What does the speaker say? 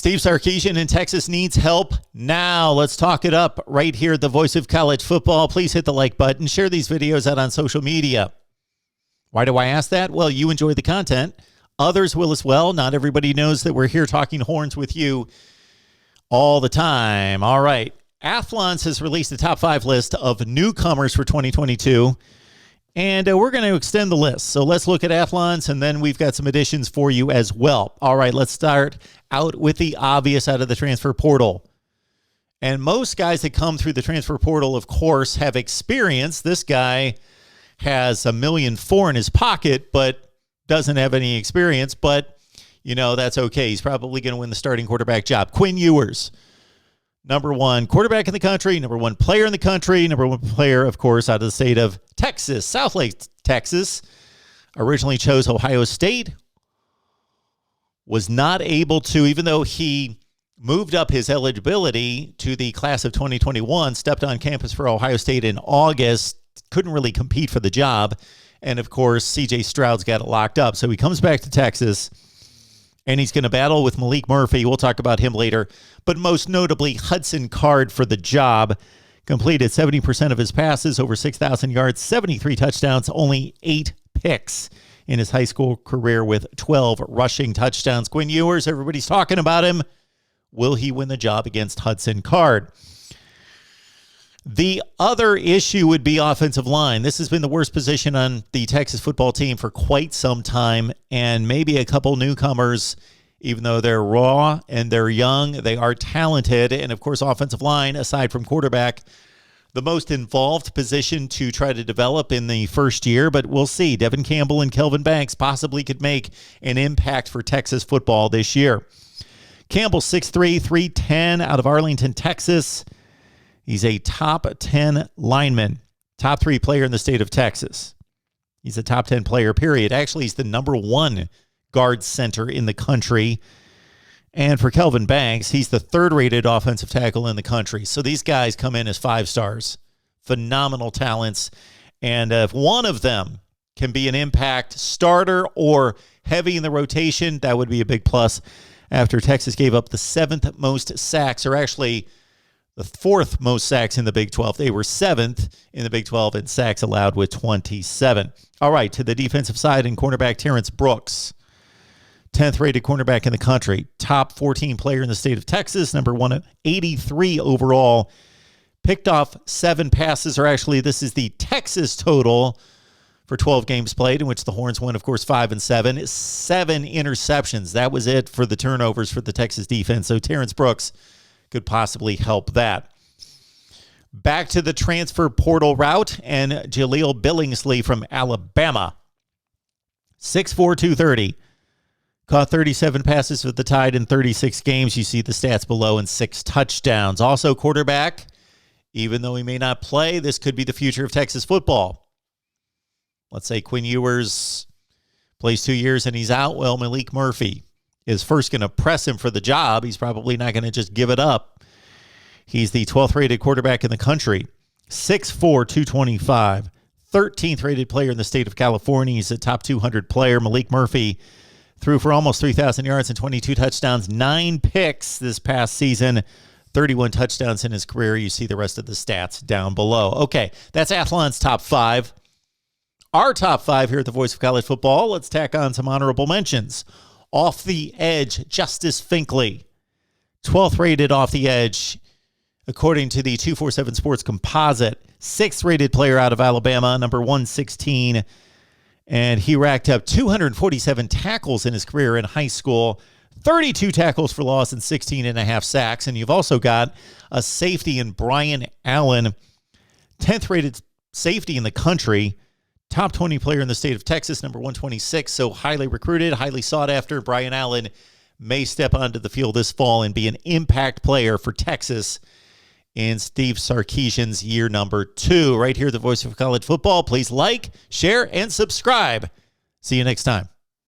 Steve Sarkisian in Texas needs help now. Let's talk it up right here at the Voice of College Football. Please hit the like button. Share these videos out on social media. Why do I ask that? Well, you enjoy the content. Others will as well. Not everybody knows that we're here talking horns with you all the time. All right. Athlons has released the top 5 list of newcomers for 2022. And we're going to extend the list. So let's look at Athlons, and then we've got some additions for you as well. All right, let's start out with the obvious out of the transfer portal. And most guys that come through the transfer portal, of course, have experience. This guy has $1.4 million in his pocket, but doesn't have any experience. But, you know, that's okay. He's probably going to win the starting quarterback job. Quinn Ewers. Number 1 quarterback in the country, number 1 player in the country, number 1 player, of course, out of the state of Texas, Southlake, Texas. Originally chose Ohio State. Was not able to, even though he moved up his eligibility to the class of 2021, stepped on campus for Ohio State in August, couldn't really compete for the job. And, of course, C.J. Stroud's got it locked up. So he comes back to Texas. And he's going to battle with Malik Murphy. We'll talk about him later. But most notably, Hudson Card for the job. Completed 70% of his passes, over 6,000 yards, 73 touchdowns, only 8 picks in his high school career with 12 rushing touchdowns. Quinn Ewers, everybody's talking about him. Will he win the job against Hudson Card? The other issue would be offensive line. This has been the worst position on the Texas football team for quite some time, and maybe a couple newcomers, even though they're raw and they're young, they are talented. And, of course, offensive line, aside from quarterback, the most involved position to try to develop in the first year. But we'll see. Devin Campbell and Kelvin Banks possibly could make an impact for Texas football this year. Campbell, 6'3", 310 out of Arlington, Texas. He's a top 10 lineman, top 3 player in the state of Texas. He's a top 10 player, period. Actually, he's the number 1 guard center in the country. And for Kelvin Banks, he's the 3rd-rated offensive tackle in the country. So these guys come in as 5 stars, phenomenal talents. And if one of them can be an impact starter or heavy in the rotation, that would be a big plus. After Texas gave up the 7th most sacks, or actually the 4th most sacks in the Big 12. They were 7th in the Big 12 in sacks allowed with 27. All right, to the defensive side in cornerback Terrence Brooks. 10th rated cornerback in the country. Top 14 player in the state of Texas. Number 183 overall. Picked off 7 passes, or actually this is the Texas total for 12 games played, in which the Horns won, of course, 5-7. 7 interceptions. That was it for the turnovers for the Texas defense. So Terrence Brooks could possibly help that. Back to the transfer portal route, and Jaleel Billingsley from Alabama. 6'4", 230. Caught 37 passes with the Tide in 36 games. You see the stats below, and 6 touchdowns. Also quarterback, even though he may not play, this could be the future of Texas football. Let's say Quinn Ewers plays 2 years and he's out. Well, Malik Murphy is first going to press him for the job. He's probably not going to just give it up. He's the 12th rated quarterback in the country. 6'4", 225. 13th rated player in the state of California. He's a top 200 player. Malik Murphy threw for almost 3,000 yards and 22 touchdowns, 9 picks this past season, 31 touchdowns in his career. You see the rest of the stats down below. Okay, that's Athlon's top 5. Our top 5 here at the Voice of College Football. Let's tack on some honorable mentions. Off the edge, Justice Finkley, 12th rated off the edge, according to the 247 Sports Composite. 6th rated player out of Alabama, number 116. And he racked up 247 tackles in his career in high school, 32 tackles for loss and 16.5 sacks. And you've also got a safety in Brian Allen, 10th rated safety in the country, top 20 player in the state of Texas, number 126. So highly recruited, highly sought after. Brian Allen may step onto the field this fall and be an impact player for Texas in Steve Sarkisian's year number 2. Right here at the Voice of College Football. Please like, share, and subscribe. See you next time.